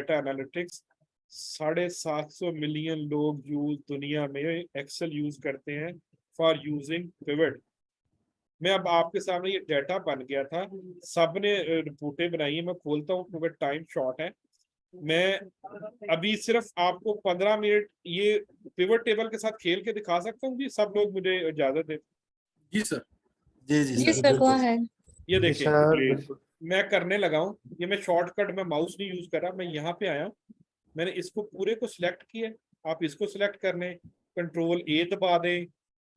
Data analytics 750 million लोग दुनिया में एक्सेल यूज करते हैं फॉर यूजिंग पिवट। मैं अब आपके सामने ये डाटा बन गया था, सबने रिपोर्टें बनाई है, मैं खोलता हूँ क्योंकि टाइम शॉर्ट है। मैं अभी सिर्फ आपको 15 मिनट ये पिवट टेबल के साथ खेल के दिखा सकता हूँ जी, सब लोग मुझे इजाजत दे। जी सर। जी जी सर, गो अहेड। ये जी देखिए सर, बिल्कुल। मैं करने लगा हूँ, ये मैं शॉर्टकट में माउस नहीं यूज कर रहा, मैं यहाँ पे आया, मैंने इसको पूरे को सिलेक्ट किया। आप इसको सिलेक्ट कर लें, कंट्रोल ए दबा दें,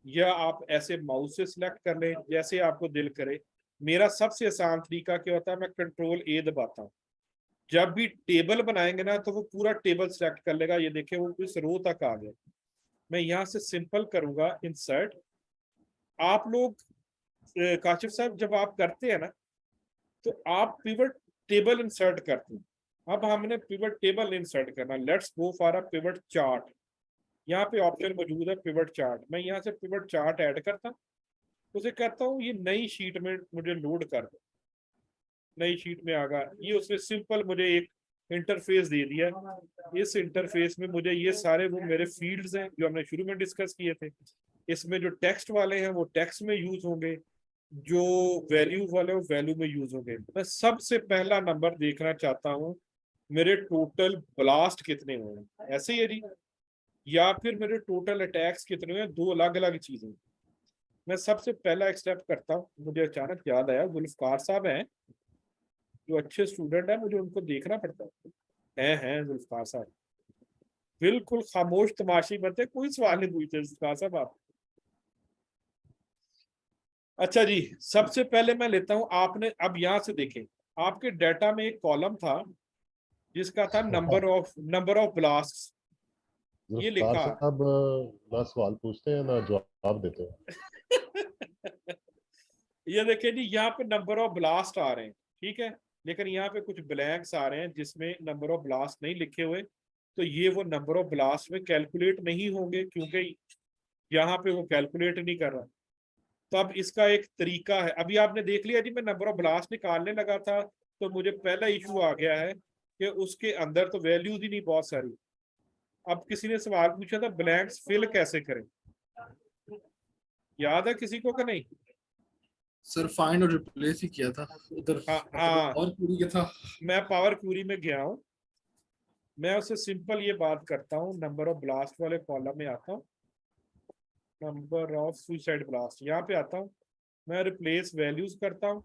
या आप ऐसे माउस से सिलेक्ट कर लें जैसे आपको दिल करे। मेरा सबसे आसान तरीका क्या होता है, मैं कंट्रोल ए दबाता हूँ। जब भी टेबल बनाएंगे ना तो वो पूरा टेबल सिलेक्ट कर लेगा। ये देखिए वो इस रो तक आ गया। मैं यहाँ से सिंपल करूंगा इंसर्ट। आप लोग काशिफ साहब जब आप करते हैं ना तो आप पिवट टेबल इंसर्ट करते हैं। अब हमने पिवट टेबल इंसर्ट करना, let's go for a pivot chart. यहाँ पे ऑप्शन मौजूद है पिवट चार्ट। मैं यहाँ से पिवट चार्ट ऐड करता हूँ, उसे कहता हूँ ये नई शीट में मुझे लोड कर दो। नई शीट में आ गया ये, उसने सिंपल मुझे एक इंटरफेस दे दिया। इस इंटरफेस में मुझे ये सारे वो मेरे फील्ड्स हैं जो हमने शुरू में डिस्कस किए थे। इसमें जो टेक्स्ट वाले हैं वो टेक्स्ट में यूज होंगे, जो वैल्यू वाले वो वैल्यू में यूज होंगे। मैं सबसे पहला नंबर देखना चाहता हूँ, मेरे टोटल ब्लास्ट कितने हुए, ऐसे ही है जी, या फिर मेरे टोटल अटैक्स कितने हुए, दो अलग अलग चीजें। मैं सबसे पहला एक स्टेप करता हूँ, मुझे अचानक याद आया जुल्फकार साहब हैं जो अच्छे स्टूडेंट है, मुझे उनको देखना पड़ता है जुल्फकार साहब। बिल्कुल खामोश तमाशी बनते, कोई सवाल नहीं पूछते जुल्फकार साहब आप। अच्छा जी, सबसे पहले मैं लेता हूं, आपने अब यहां से देखें, आपके डाटा में एक कॉलम था जिसका था नंबर ऑफ ब्लास्ट। ये लिखा साहब ना सवाल पूछते हैं ना जवाब देते हैं। ये देखिए जी, यहाँ पे नंबर ऑफ ब्लास्ट आ रहे हैं, ठीक है, लेकिन यहाँ पे कुछ ब्लैंक्स आ रहे हैं जिसमें नंबर ऑफ ब्लास्ट नहीं लिखे हुए। तो ये वो नंबर ऑफ ब्लास्ट में कैलकुलेट नहीं होंगे क्योंकि यहाँ पे वो कैलकुलेट नहीं कर रहा। तो अब इसका एक तरीका है, अभी आपने देख लिया जी, मैं नंबर ऑफ ब्लास्ट निकालने लगा था तो मुझे पहला इशू आ गया है कि उसके अंदर तो वैल्यूज ही नहीं बहुत सारी। अब किसी ने सवाल पूछा था ब्लैंक्स फिल कैसे करें, याद है किसी को कि नहीं? सर फाइंड और रिप्लेस ही किया था उधर। हाँ और क्वेरी क्या था? मैं पावर क्वेरी में गया हूँ, मैं उससे सिंपल ये बात करता हूँ, नंबर ऑफ ब्लास्ट वाले कॉलम में आता हूँ, नंबर ऑफ सुसाइड ब्लास्ट यहाँ पे आता हूँ, मैं रिप्लेस वैल्यूज करता हूँ।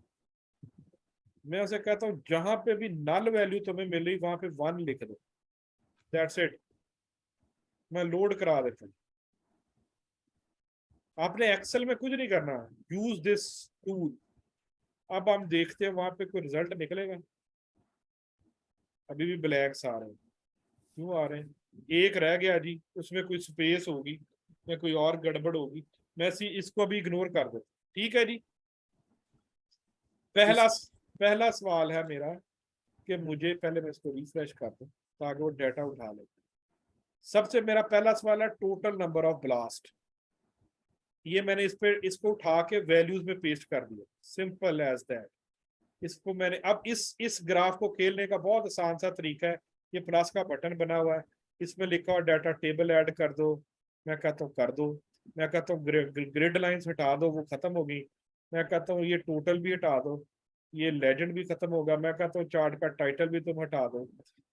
मैं उसे कहता हूँ जहां पे भी नल वैल्यू तुम्हें मिल रही वहां पे 1 लिख दो, दैट्स इट। मैं लोड करा देता हूँ। आपने एक्सेल में कुछ नहीं करना, यूज दिस टूल। अब हम देखते हैं वहां पे कोई रिजल्ट निकलेगा। अभी भी ब्लैक्स आ रहे हैं, क्यों आ रहे हैं? एक रह गया जी, उसमें कोई स्पेस होगी या कोई और गड़बड़ होगी, मैं इसको भी इग्नोर कर देता। ठीक है जी, पहला सवाल है मेरा कि मुझे पहले मैं इसको रिफ्रेश कर दूं ताकि वो डाटा उठा ले। सबसे मेरा पहला सवाल है टोटल नंबर ऑफ ब्लास्ट। ये मैंने इसको उठा के वैल्यूज में पेस्ट कर दिया, सिंपल एज दैट। इसको मैंने अब इस ग्राफ को खेलने का बहुत आसान सा तरीका है, ये प्लस का बटन बना हुआ है, इसमें लिखा हुआ डाटा टेबल ऐड कर दो। मैं कहता हूँ कर दो। मैं कहता हूँ ग्रिड लाइंस हटा दो, वो खत्म हो गई। मैं कहता हूँ ये टोटल भी हटा दो, ये लेजेंड भी खत्म होगा। मैं कहता हूँ चार्ट का टाइटल भी तुम हटा दो।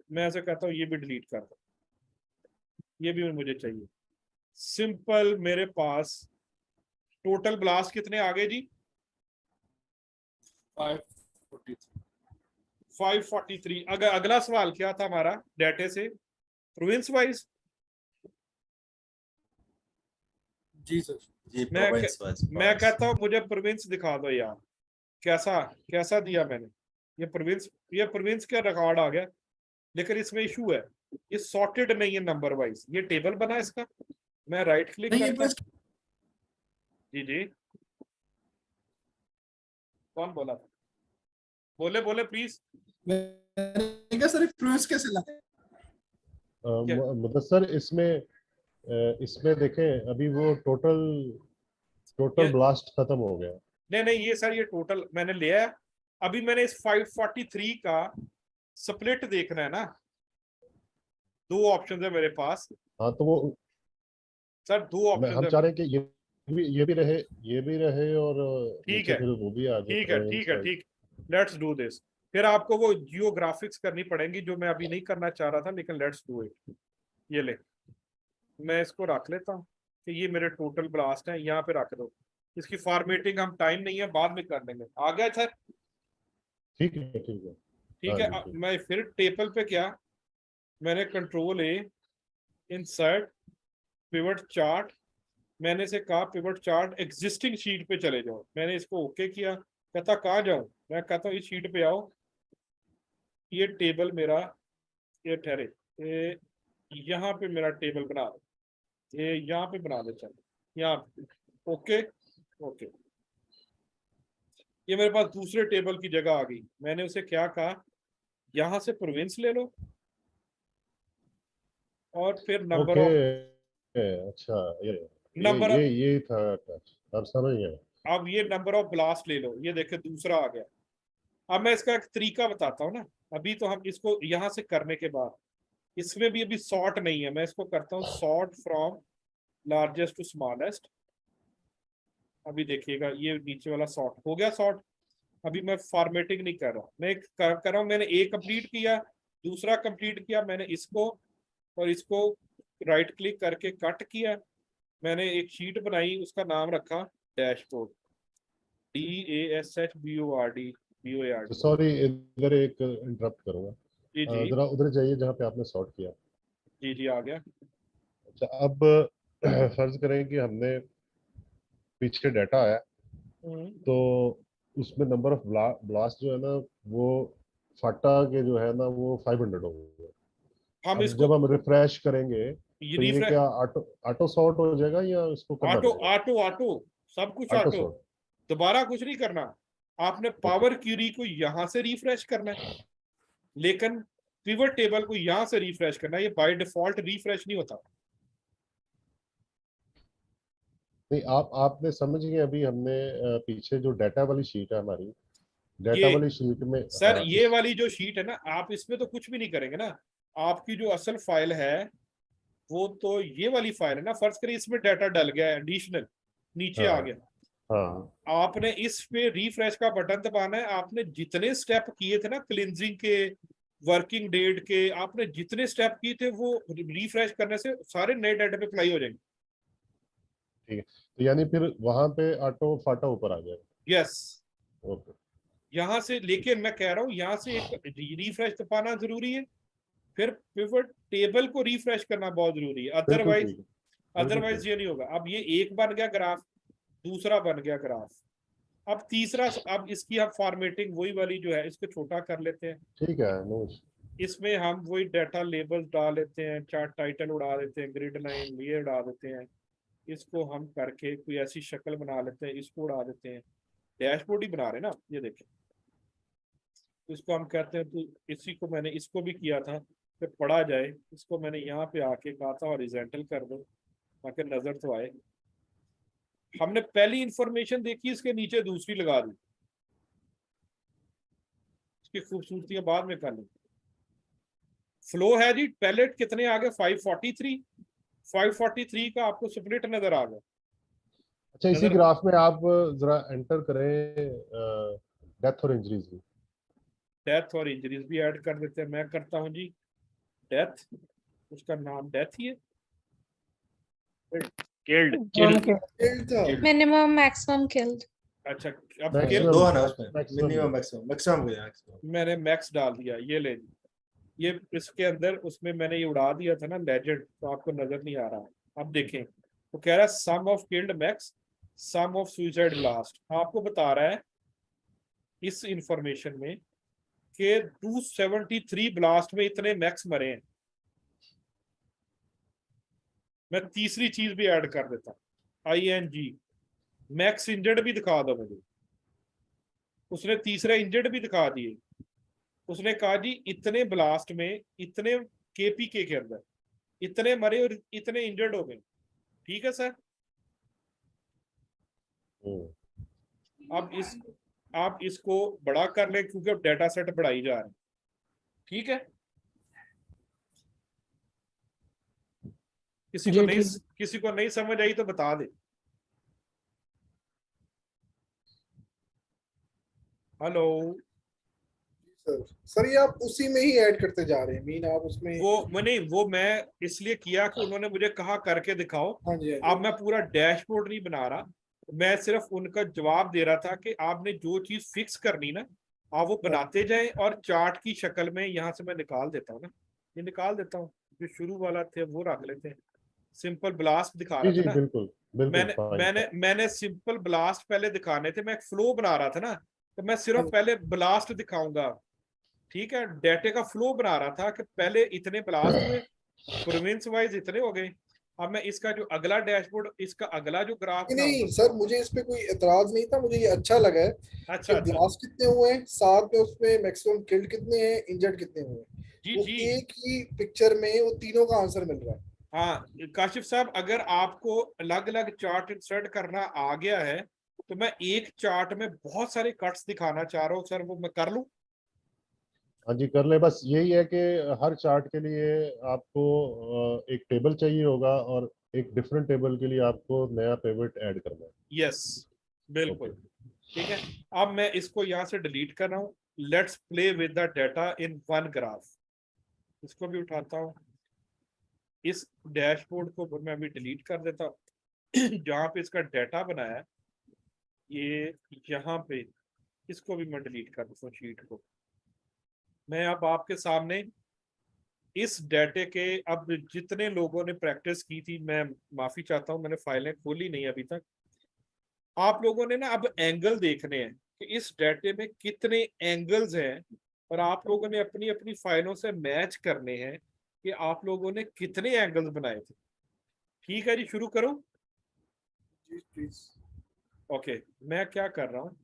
मैं ऐसे कहता हूँ ये भी डिलीट कर दो, ये भी मुझे चाहिए। सिंपल, मेरे पास टोटल ब्लास्ट कितने आ गए जी? 543। अगर अगला सवाल क्या था हमारा डाटे से, प्रोविंस वाइज? जी सर। जी मैं कहता हूँ मुझे प्रोविंस दिखा दो यार, कैसा दिया मैंने। ये प्रोविंस का रिकॉर्ड आ गया, लेकिन इसमें इशू है, ये सॉर्टेड नहीं है नंबर वाइज। ये टेबल बना इसका, मैं राइट क्लिक करता। जी जी, कौन बोला था? बोले प्लीज। क्या सर प्रोसेस कैसे लाते? मुदस्सर इसमें देखें अभी वो टोटल ब्लास्ट खत्म हो गया। नहीं ये सर, ये टोटल मैंने लिया है। अभी मैंने इस 543 का स्प्लिट देखना है ना, दो ऑप्शन है मेरे पास हाँ तो वो सर, दो हम ऑप्शन है। चाह रहे हैं कि ये भी रहे और ठीक नीचे है, फिर वो भी आ जाए ठीक है, प्रोविंस ठीक है, वाइज। ठीक। Let's do this. फिर आपको वो जियोग्राफिक्स करनी पड़ेंगी जो मैं अभी नहीं करना चाह रहा था, लेकिन लेट्स डू इट। ये ले, मैं इसको रख लेता हूँ कि ये मेरे टोटल ब्लास्ट हैं, यहाँ पे रख दो। इसकी फॉर्मेटिंग हम टाइम नहीं है, बाद में कर लेंगे। आ गया सर? ठीक है ठीक है। ठीक हाँ है। जी अब ठीक। मैं फिर टेबल पे क्या, मैंने कंट्रोल ए, इंसर्ट, पिवट चार्ट। मैंने से कहा पिवट चार्ट एग्जिस्टिंग शीट पे चले जाओ। मैंने इसको ओके किया। कहता कहाँ जाऊं? मैं कहता हूँ इस शीट पे आओ। ये टेबल मेरा, ये ठहरे, ये यहाँ पे मेरा टेबल बना दो, ये यहाँ पे बना दे। चल यहाँ पे, ओके, ओके। ये मेरे पास दूसरे टेबल की जगह आ गई। मैंने उसे क्या कहा, यहाँ से प्रोविंस ले लो और फिर नंबर ओके ऑफ, अच्छा नंबर, ये था टच। अब समझ गया। अब ये नंबर ऑफ ब्लास्ट ले लो। ये देखो दूसरा आ गया। अब मैं इसका एक तरीका बताता हूँ ना। अभी तो हम इसको यहाँ से करने के बाद, इसमें भी अभी सॉर्ट नहीं है। मैं इसको करता हूँ sort from largest to smallest. अभी देखिएगा ये नीचे वाला सॉर्ट हो गया सॉर्ट। अभी मैं फॉर्मेटिंग नहीं कर रहा, मैं कर रहा हूँ। मैंने ए कंप्लीट किया, दूसरा कंप्लीट किया, मैंने इसको और इसको राइट क्लिक करके कट किया। मैंने एक शीट बनाई, उसका नाम रखा डैशबोर्ड, DASHBORD, BOARD। सॉरी इधर एक इंटरप्ट करूंगा। जी जी, जरा उधर जाइए जहाँ पे आपने सॉर्ट किया। जी जी, आ गया। अच्छा अब फर्ज करें कि हमने पीछे डाटा आया तो उसमें नंबर ऑफ ब्लास्ट जो है ना वो फाटा के जो है ना वो 500 हो गए। हम अब इसको जब हम रिफ्रेश करेंगे ये तो ये रिफ्रेश, क्या ऑटो ऑटो सॉर्ट हो जाएगा या इसको करना ऑटो पड़ेगा? ऑटो ऑटो, सब कुछ ऑटो ऑटो। सॉर्ट। दोबारा कुछ नहीं करना। आपने ओके पावर क्यूरी को यहां से रिफ्रेश करना है, लेकिन पिवट टेबल को यहां से रिफ्रेश करना है। ये बाय डिफॉल्ट रिफ्रेश नहीं होता। नहीं आप आपने समझ गए अभी हमने पीछे जो डाटा वाली शीट है हमारी डाटा ये वाली शीट में सर, ये इस वाली जो शीट है ना, आप इसमें तो कुछ भी नहीं करेंगे ना। आपकी जो असल फाइल है वो तो ये वाली फाइल है ना। फर्ज करिए इसमें डाटा डल गया है एडिशनल, नीचे आ हाँ गया। हाँ आपने इस पे रिफ्रेश का बटन दबाना है। आपने जितने स्टेप किए थे ना क्लिनजिंग के, वर्किंग डेट के, आपने जितने स्टेप किए थे वो रिफ्रेश करने से सारे नए डाटा पे अप्लाई हो जाएंगे। ठीक है तो यानी फिर वहां पे ऑटो फाटा ऊपर आ जाएगा। यस, ओके यहां से, लेकिन मैं कह रहा हूं यहां से एक रिफ्रेश दबाना जरूरी है। फिर पिवट टेबल को रिफ्रेश करना बहुत जरूरी है, बिल्कुल अदरवाइज, ठीक है बिल्कुल ठीक। ये नहीं होगा। अब ये एक बन गया ग्राफ, दूसरा बन गया ग्राफ। अब तीसरा, अब इसकी हम फॉर्मेटिंग वही वाली जो है, इसको छोटा कर लेते हैं। ठीक है नो इसमें हम वही डाटा लेबल्स डाल देते हैं, चार्ट टाइटल उड़ा देते हैं, ग्रिड लाइन ये उड़ा देते हैं। इसको हम करके कोई ऐसी शक्ल बना लेते हैं, इसको उड़ा देते हैं। डैशबोर्ड ही बना रहे हैं ना, ये देखें। इसको हम कहते हैं, तो इसी को मैंने इसको भी किया था कि पढ़ा जाए। इसको मैंने यहाँ पे आके कहा था हॉरिजॉन्टल कर दो ताकि नजर तो आए। हमने पहली इंफॉर्मेशन देखी, इसके नीचे दूसरी लगा दी। इसकी खूबसूरती बाद में कर ली। फ्लो है जी, पैलेट कितने आ गए? 543। 543 का आपको स्प्लिट नजर आ गया। अच्छा इसी नजर, ग्राफ में आप जरा एंटर करें डेथ और इंजरीज भी। डेथ और इंजरीज भी ऐड कर देते हैं। मैं करता हूँ जी डेथ, उसका नाम डेथ ही है। Killed, minimum killed. के Killed. Maximum killed. अच्छा, अब ये किल, दो मैक्सिमम है ना उसमें, मैक्सिमम मिनिमम मैक्सिमम, मैक्सिमम गया मैक्सिमम। मैंने मैक्स डाल दिया। ये ले जी, ये इसके अंदर उसमें मैंने ये उड़ा दिया था ना लेजेंड, तो आपको नजर नहीं आ रहा। अब देखें, वो कह रहा है some of killed max, some of suicide blast. आपको बता रहा है इस इंफॉर्मेशन में कि 273 ब्लास्ट में इतने मैक्स मरे हैं। मैं तीसरी चीज भी ऐड कर देता हूँ, ING, मैक्स इंजर्ड भी दिखा दो मुझे। उसने तीसरे इंजर्ड भी दिखा दिए। उसने कहा जी इतने ब्लास्ट में, इतने KPK के अंदर इतने मरे और इतने इंजर्ड हो गए। ठीक है सर। अब इस, आप इसको बड़ा कर लें क्योंकि अब डाटा सेट बढ़ाई जा रहे हैं। ठीक है। जी ठीक। किसी को नहीं समझ आई तो बता दे। हेलो। सर ये आप उसी में ही ऐड करते जा रहे हैं, मीन आप उसमें। वो मैं इसलिए किया कि उन्होंने मुझे कहा करके दिखाओ। हाँ जी, हाँ अब जी। मैं पूरा डैशबोर्ड नहीं बना रहा, मैं सिर्फ उनका जवाब दे रहा था कि आपने जो चीज फिक्स करनी ना आप वो बनाते जाएं, और चार्ट की शक्ल में यहाँ से मैं निकाल देता हूँ ना, ये निकाल देता हूँ। जो शुरू वाला थे वो रख लेते हैं। सिंपल ब्लास्ट दिखा जी रहा था जी ना, बिल्कुल बिल्कुल, मैंने फाइन। मैंने मैंने सिंपल ब्लास्ट पहले दिखाने थे, मैं एक फ्लो बना रहा था ना, तो मैं सिर्फ पहले ब्लास्ट दिखाऊंगा। ठीक है, डेटे का फ्लो बना रहा था कि पहले इतने ब्लास्ट हुए, प्रोविंस वाइज इतने हो गए। अब मैं इसका जो अगला डैशबोर्ड, इसका अगला जो ग्राफ नहीं बनाऊंगा। नहीं सर, मुझे इस पे कोई एतराज नहीं था, मुझे ये अच्छा लगा है कि अच्छा अच्छा। ब्लास्ट कितने हुए हैं, साथ में उसमें मैक्सिमम किल्ड कितने हैं, इंजर्ड कितने हुए हैं। जी वो जी। एक ही पिक्चर में वो तीनों का आंसर मिल रहा है। हाँ काशिफ साहब, अगर आपको अलग अलग चार्ट इंसर्ट करना आ गया है तो मैं एक चार्ट में बहुत सारे कट्स दिखाना चाह रहा हूँ सर, वो मैं कर लूँ? हाँ जी कर ले, बस यही है कि हर चार्ट के लिए आपको एक टेबल चाहिए होगा, और एक डिफरेंट टेबल के लिए आपको नया पिवट ऐड करना है। यस बिल्कुल। ओके। ठीक है, अब मैं इसको यहाँ से डिलीट कर रहा हूँ। Let's play with the data in one graph. इसको भी उठाता हूँ, इस डैशबोर्ड को मैं अभी डिलीट कर देता हूँ। जहाँ पे इसका डाटा बनाया है, ये यहाँ पे, इसको भी मैं डिलीट कर देता हूँ शीट को। मैं अब आपके सामने इस डाटे के, अब जितने लोगों ने प्रैक्टिस की थी, मैं माफी चाहता हूँ मैंने फाइलें खोली नहीं अभी तक। आप लोगों ने ना अब एंगल देखने हैं कि इस डाटे में कितने एंगल्स हैं, और आप लोगों ने अपनी अपनी फाइलों से मैच करने हैं कि आप लोगों ने कितने एंगल्स बनाए थे। ठीक है जी, शुरू करो। जी प्लीज। ओके, मैं क्या कर रहा हूँ,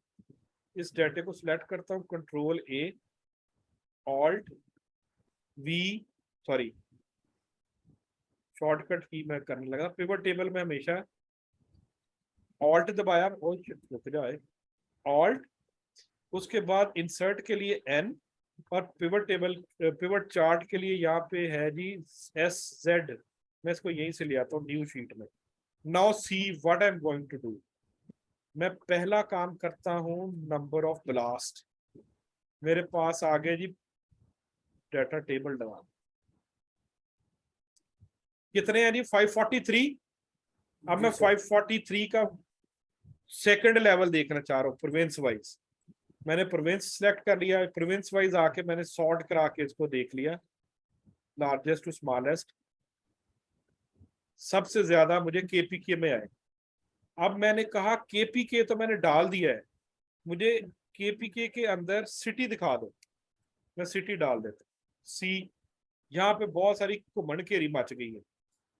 इस डाटे को सिलेक्ट करता हूँ, control A, alt we, sorry shortcut की मैं करने लगा। पिवट टेबल में हमेशा ऑल्ट दबाया, रुक जाए, ऑल्ट, उसके बाद इंसर्ट के लिए एन, और पिवट टेबल, पिवट चार्ट के लिए यहाँ पे है जी एस जेड। मैं इसको यहीं से ले आता हूँ न्यू शीट में। Now see what I am going to do. मैं पहला काम करता हूँ, नंबर ऑफ ब्लास्ट। मेरे पास आ गया जी डाटा टेबल डवा, कितने हैं जी 543। अब मैं 543 का सेकंड लेवल देखना चाह रहा हूँ प्रोविंस वाइज। मैंने प्रोविंस सिलेक्ट कर लिया, प्रोविंस वाइज आके मैंने सॉर्ट करा के इसको देख लिया, लार्जेस्ट टू स्मॉलेस्ट। सबसे ज्यादा मुझे केपीके में आए। अब मैंने कहा केपीके तो मैंने डाल दिया है, मुझे केपीके के अंदर सिटी दिखा दो। मैं सिटी डाल देता सी। यहाँ पे बहुत सारी घुमन घेरी मच गई है,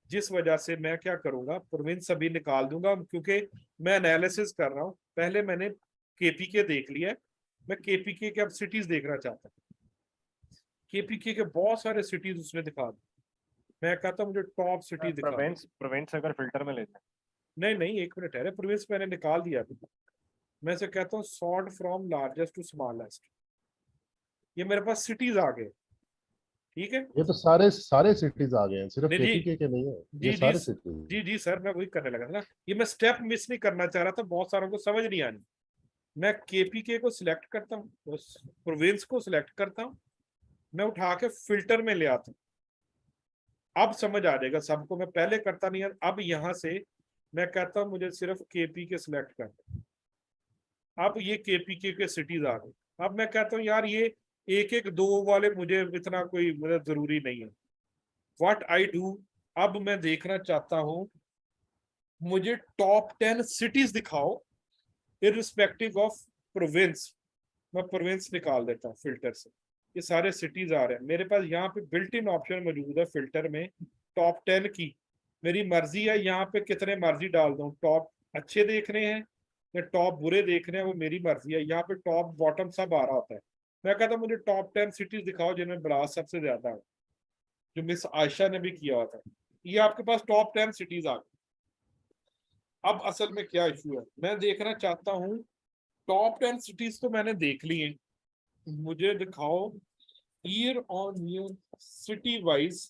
जिस वजह से मैं क्या करूंगा, प्रोविंस अभी निकाल दूंगा, क्योंकि मैं एनालिसिस कर रहा हूँ। पहले मैंने केपीके देख लिया है, मैं केपीके के अब सिटीज देखना चाहता हूँ। केपीके के बहुत सारे सिटीज उसने दिखा दी, मैं कहता हूँ मुझे टॉप सिटी दिखा। प्रोविंस अगर फिल्टर में लेते हैं। नहीं नहीं, एक मिनट है, प्रोविंस मैंने निकाल दिया अभी। मैं से कहता हूँ sort from largest to smallest. ये मेरे पास सिटीज आ गए। ठीक है, ये तो सारे सारे सिटीज आ गए हैं, सिर्फ नहीं जी, केपीके के नहीं है, ये जी जी सारे सिटीज। जी जी सर, मैं वही करने लगा था ना। ये मैं स्टेप मिस नहीं करना चाह रहा था, बहुत सारों को समझ नहीं आनी। मैं केपीके को सिलेक्ट करता हूँ, प्रोविंस को सिलेक्ट करता हूँ, मैं उठा के फिल्टर में ले आता हूँ। अब समझ आ जाएगा सबको, मैं पहले करता नहीं। अब यहां से मैं कहता हूँ मुझे सिर्फ केपीके सिलेक्ट कर। अब ये केपीके के सिटीज आ गए। अब मैं कहता हूँ यार ये एक एक दो वाले मुझे इतना कोई मतलब जरूरी नहीं है। व्हाट आई डू, अब मैं देखना चाहता हूँ, मुझे टॉप 10 सिटीज दिखाओ इररिस्पेक्टिव ऑफ प्रोविंस। मैं प्रोविंस निकाल देता हूँ फिल्टर से, ये सारे सिटीज आ रहे हैं मेरे पास। यहाँ पे बिल्ट इन ऑप्शन मौजूद है फिल्टर में, टॉप 10 की। मेरी मर्जी है यहाँ पे कितने मर्जी डाल दूं, टॉप अच्छे देखने हैं या टॉप बुरे देखने हैं, वो मेरी मर्जी है। यहाँ पे टॉप बॉटम सब आ रहा होता है। मैं कहता हूँ मुझे टॉप 10 सिटीज दिखाओ जिनमें ब्लास्ट सबसे ज्यादा है, जो मिस आयशा ने भी किया होता है। ये आपके पास टॉप 10 सिटीज आ गई। अब असल में क्या इशू है, मैं देखना चाहता हूँ टॉप 10 सिटीज तो मैंने देख ली है, मुझे दिखाओ year on year city wise.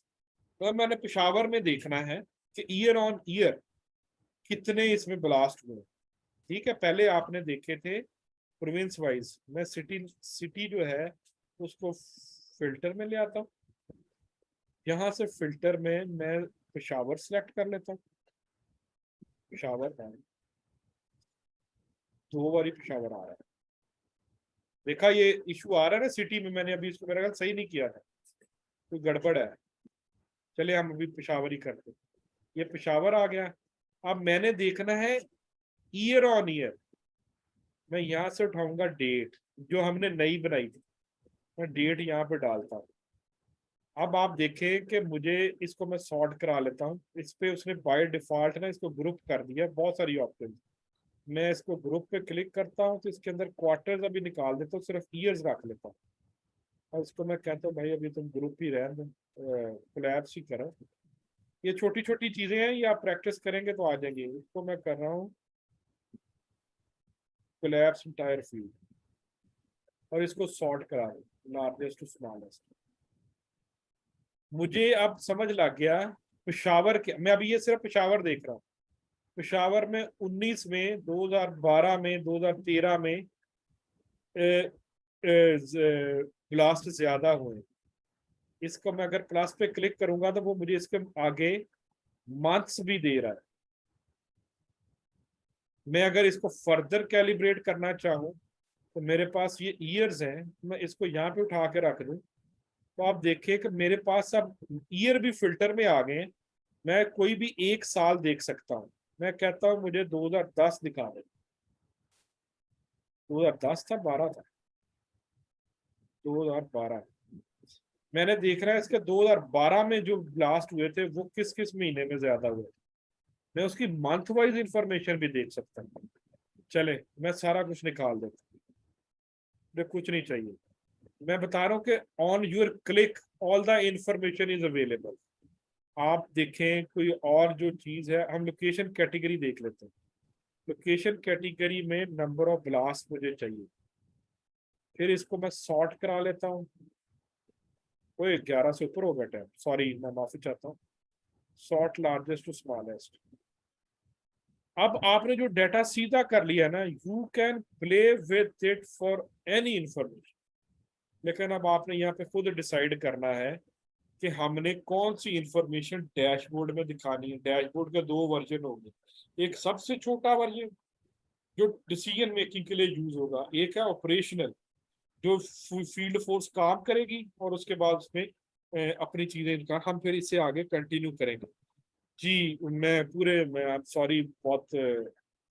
तो मैंने पेशावर में देखना है, कि ईयर ऑन ईयर कितने इसमें ब्लास्ट हुए। ठीक है, पहले आपने देखे थे प्रोविंस वाइज। मैं सिटी जो है उसको फिल्टर में ले आता हूँ, यहाँ से फिल्टर में मैं पेशावर सेलेक्ट कर लेता हूँ। पेशावर है, 2 बारी पेशावर आ रहा है। देखा ये इशू आ रहा है ना सिटी में, मैंने अभी इसको मेरा ख्याल सही नहीं किया था, कोई गड़बड़ है। चलिए हम अभी पेशावर ही करते, ये पेशावर आ गया। अब मैंने देखना है ईयर ऑन ईयर। मैं यहाँ से उठाऊंगा डेट जो हमने नई बनाई थी, मैं डेट यहाँ पे डालता हूँ। अब आप देखें कि मुझे इसको मैं सॉर्ट करा लेता हूँ। इस पे उसने बाय डिफॉल्ट ना इसको ग्रुप कर दिया, बहुत सारी ऑप्शन। मैं इसको ग्रुप पे क्लिक करता हूँ तो इसके अंदर क्वार्टर्स अभी निकाल देता हूँ, सिर्फ ईयर्स रख लेता हूँ। और इसको मैं कहता हूँ भाई अभी तुम ग्रुप ही रहने दो, कोलैप्स ही करो। ये छोटी छोटी चीजें हैं, ये आप प्रैक्टिस करेंगे तो आ जाएंगे। इसको मैं कर रहा हूँ कोलैप्स इंटायर फील्ड, और इसको सॉर्ट करा दूं लार्जेस्ट टू स्मॉलेस्ट। मुझे अब समझ लग गया पेशावर के, मैं अभी ये सिर्फ पेशावर देख रहा हूँ। पेशावर में 19 में, 2012 में, 2013 में ब्लास्ट ज्यादा हुए। इसको मैं अगर प्लस पे क्लिक करूंगा तो वो मुझे इसके आगे मंथ्स भी दे रहा है। मैं अगर इसको फर्दर कैलिब्रेट करना चाहूँ तो मेरे पास ये ईयर्स हैं, मैं इसको यहाँ पे उठा के रख दूं तो आप देखिए कि मेरे पास अब ईयर भी फिल्टर में आ गए हैं। मैं कोई भी एक साल देख सकता हूँ। मैं कहता हूँ मुझे 2010 दिखा दे। 2010 था, 12 था, 2012 मैंने देख रहा है इसके 2012 में जो ब्लास्ट हुए थे वो किस किस महीने में ज्यादा हुए। मैं उसकी मंथ वाइज इंफॉर्मेशन भी देख सकता हूँ। चले मैं सारा कुछ निकाल देता हूँ, मुझे कुछ नहीं चाहिए। मैं बता रहा हूँ कि on your click all the information is available. आप देखें कोई और जो चीज है, हम लोकेशन कैटेगरी देख लेते हैं। लोकेशन कैटेगरी में नंबर ऑफ ब्लास्ट मुझे चाहिए, फिर इसको मैं सॉर्ट करा लेता हूँ। कोई 11 से ऊपर हो गया टाइम, सॉरी मैं माफी चाहता हूँ। Sort largest to smallest. अब आपने जो डाटा सीधा कर लिया ना, you can play with it for any information. लेकिन अब आपने यहाँ पे खुद डिसाइड करना है कि हमने कौन सी इंफॉर्मेशन डैशबोर्ड में दिखानी है। डैशबोर्ड के 2 वर्जन होंगे, एक सबसे छोटा वर्जन जो डिसीजन मेकिंग के लिए यूज होगा, एक है ऑपरेशनल जो फील्ड फोर्स काम करेगी, और उसके बाद उसमें अपनी चीजें इनका हम फिर इससे आगे कंटिन्यू करेंगे। जी मैं सॉरी बहुत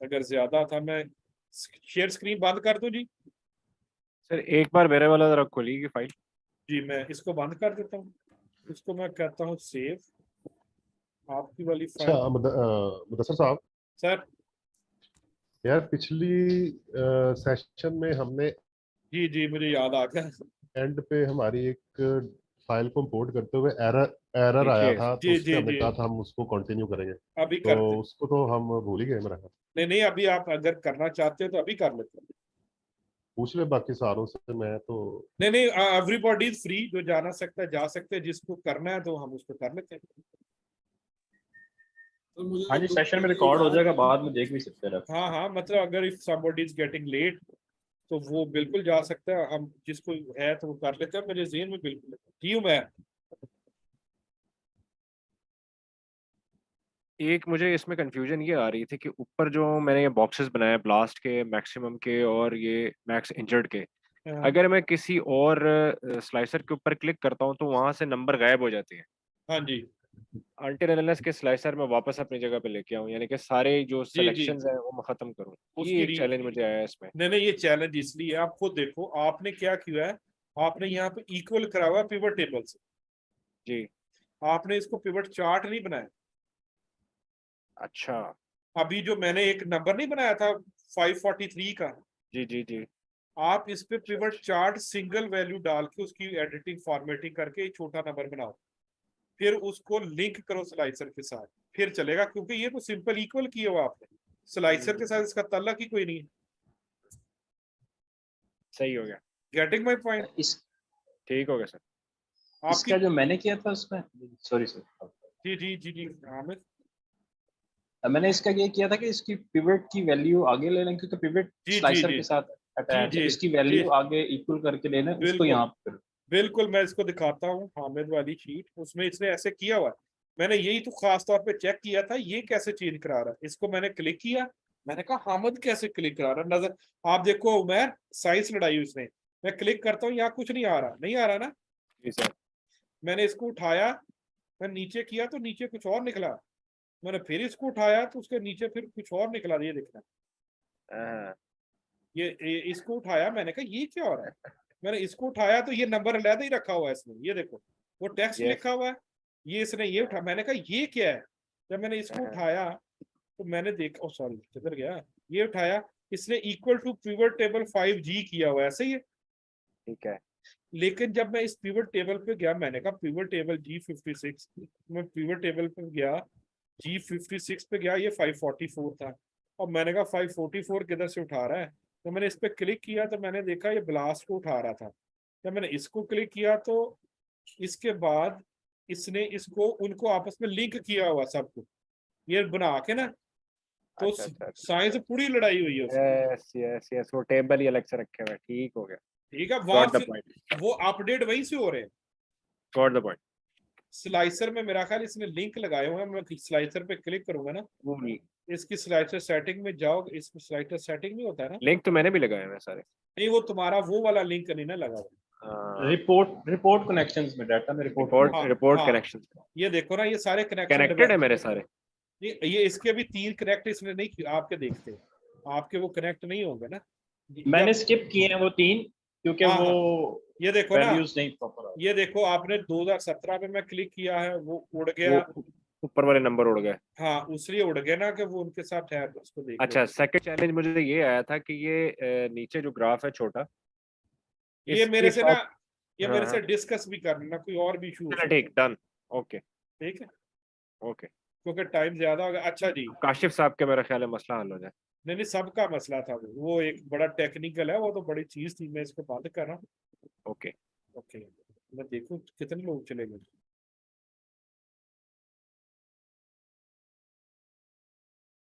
अगर ज्यादा था। मैं शेयर स्क्रीन बंद कर दूं जी? सर एक बार मेरे वाला जरा खोलिए फाइल। जी मैं इसको बंद कर देता हूँ, इसको मैं कहता हूँ सेव आपकी वाली अच्छा फाइल। मुदस्सर साहब, सर यार पिछली सेशन में हमने जी जी मुझे याद आ गया। एंड पे हमारी एक फाइल को इंपोर्ट करते हुए एरर एरर आया देखिए था, तो जी उसमें जी हमने जी कहा था हम उसको कंटिन्यू करेंगे, अभी तो करते। उसको तो हम भूल ही गए मेरा ख्याल। नहीं नहीं अभी आप अगर करना चाहते हो तो अभी कर लेते हैं। पूछ ले बाकी सारों से, मैं तो नहीं नहीं एवरीबॉडी इज फ्री, जो जाना सकता है जा सकते हैं, जिसको करना है तो हम उसको कर लेते हैं। तो मुझे हाँ तो जी, ग्रुप सेशन में पे रिकॉर्ड हो जा जाएगा, रहा बाद में देख भी सकते हैं आप। हाँ हाँ मतलब अगर if somebody is getting late तो वो बिल्कुल जा सकता है। हम जिसको है तो वो कर लेते हैं, मेरे जेहन में बिल्कुल जी हूँ मैं। एक मुझे इसमें कंफ्यूजन ये आ रही थी कि ऊपर जो मैंने ये बॉक्सेस बनाए ब्लास्ट के, मैक्सिमम के और ये मैक्स इंजर्ड के, अगर मैं किसी और स्लाइसर के ऊपर क्लिक करता हूँ तो वहां से नंबर गायब हो जाते हैं। हाँ जी अल्टर एनालिसिस के स्लाइसर में वापस अपनी जगह पे लेके आऊँ, यानी कि सारे जो जी जी सिलेक्शंस हैं वो मैं खत्म करूँ। ये उसकी एक चैलेंज मुझे आया है इसमें। नहीं नहीं ये चैलेंज इसलिए आप खुद देखो आपने क्या किया है। आपने यहाँ पे इक्वल करा हुआ पिवट टेबल से, जी आपने इसको पिवट चार्ट नहीं बनाया। अच्छा। अभी जो मैंने एक नंबर नहीं बनाया था 543 का, जी जी जी। आप इस पे पिवट चार्ट सिंगल वैल्यू डाल के उसकी एडिटिंग फॉर्मेटिंग करके एक छोटा नंबर बनाओ, फिर उसको लिंक करो स्लाइसर के साथ, फिर चलेगा। क्योंकि ये तो सिंपल इक्वल किया हुआ आपने, स्लाइसर के साथ इसका ताल्लुक ही कोई नहीं है। सही हो गया, गेटिंग माय पॉइंट? इस ठीक हो गया सर। आपकी इसका जो मैंने किया था उसमें, सॉरी सर, जी जी जी जी आमिर मैंने इसका ये किया था कि इसकी पिवट की वैल्यू आगे ले लें, क्योंकि पिवट जी, स्लाइसर जी, के साथ अटैच है, जी, इसकी जी, वैल्यू आगे इक्वल करके ले लें उसको बिल्कुल। यहाँ पर। बिल्कुल, मैं इसको दिखाता हूँ हामिद वाली शीट, उसमें इसने ऐसे किया हुआ है। मैंने यही तो खास तौर पे चेक किया था, ये कैसे चेंज करा रहा है। इसको मैंने क्लिक किया, मैंने कहा हामिद कैसे क्लिक करा रहा है, नजर आप देखो उमर, साइंस लड़ाई उसने। मैं क्लिक करता हूँ, यहाँ कुछ नहीं आ रहा, नहीं आ रहा ना। जी सर। मैंने इसको उठाया, मैं नीचे किया तो नीचे कुछ और निकला। मैंने फिर इसको उठाया तो उसके नीचे फिर कुछ और निकला, ये देखना। हाँ, ये इसको उठाया, मैंने कहा ये क्या हो रहा है। मैंने इसको उठाया तो ये नंबर अलहदा ही रखा हुआ है इसमें, ये देखो वो टेक्स्ट Yes. लिखा हुआ है। ये इसने ये उठा, मैंने कहा ये क्या है। जब मैंने इसको उठाया तो मैंने देखा, ओ सॉरी किधर गया, ये उठाया, इसने equal to pivot table 5G किया हुआ है, ऐसे ही है। ठीक है। लेकिन जब मैं इस पिवट टेबल पे गया, मैंने कहा पिवट टेबल G56, मैं पिवट टेबल पे गया, G56 पे गया, ये 544 था। और मैंने कहा 544 किधर से उठा रहा है। तो मैंने इस पे क्लिक किया तो मैंने देखा ये ब्लास्ट को उठा रहा था। जब मैंने इसको क्लिक किया तो इसके बाद इसने इसको उनको आपस में लिंक किया हुआ सब कुछ, ये बना के ना। तो अच्छा अच्छा साइंस पूरी लड़ाई हुई है उसकी। यस यस यस, वो टेबल ही अलग से रखे हुए हैं, ठीक हो गया। ठीक है, वहां गॉट द फिर पॉइंट, वो अपडेट वहीं से हो रहे हैं। Got the point. स्लाइसर में मेरा ख्याल इसने लिंक लगाए हुए हैं, मैं स्लाइसर पे क्लिक करूंगा ना, वो इसकी स्लाइसर सेटिंग में जाओ, इसमें स्लाइसर सेटिंग में होता है ना। लिंक तो मैंने भी लगाए हुए हैं सारे। नहीं, वो तुम्हारा वो वाला लिंक नहीं ना लगा हुआ। हाँ, रिपोर्ट कनेक्शंस में, डाटा में रिपोर्ट रिपोर्ट हाँ, रिपोर्ट हाँ, कनेक्शन ये देखो ना, ये सारे कनेक्शन कनेक्टेड है मेरे सारे। ये इसके भी 3 कनेक्ट इसने नहीं किए, आपके देखते आपके वो कनेक्ट नहीं होंगे ना। मैंने स्किप किए हैं वो 3, क्योंकि हाँ, वो हाँ, ये देखो ना, वैल्यूज नहीं प्रॉपर। ये देखो आपने 2017 में मैं क्लिक किया है, वो उड़ वो गया। ऊपर वाले नंबर उड़ गए। हाँ, उसलिए उड़ गया ना कि वो उनके साथ ठहर, उसको देख अच्छा, लो। सेकंड चैलेंज मुझे ये आया था कि ये नीचे जो ग्राफ है छोटा, ये इसकी मेरे से ना, टॉप। ये हाँ मेरे से हाँ, डिस्कस भी करना, कोई और भी इशू हो चलो सकता है। ठीक, डन, ओके ठीक है, ओके। क्योंकि टाइम ज्यादा हो गया। अच्छा जी, काशिफ साहब के मेरा ख्याल है मसला हल हो जाए। नहीं सबका मसला था, वो एक बड़ा टेक्निकल है, वो तो बड़ी चीज थी, मैं इसको बंद कर रहा हूँ। ओके। ओके, मैं देखूं कितने लोग चले गए।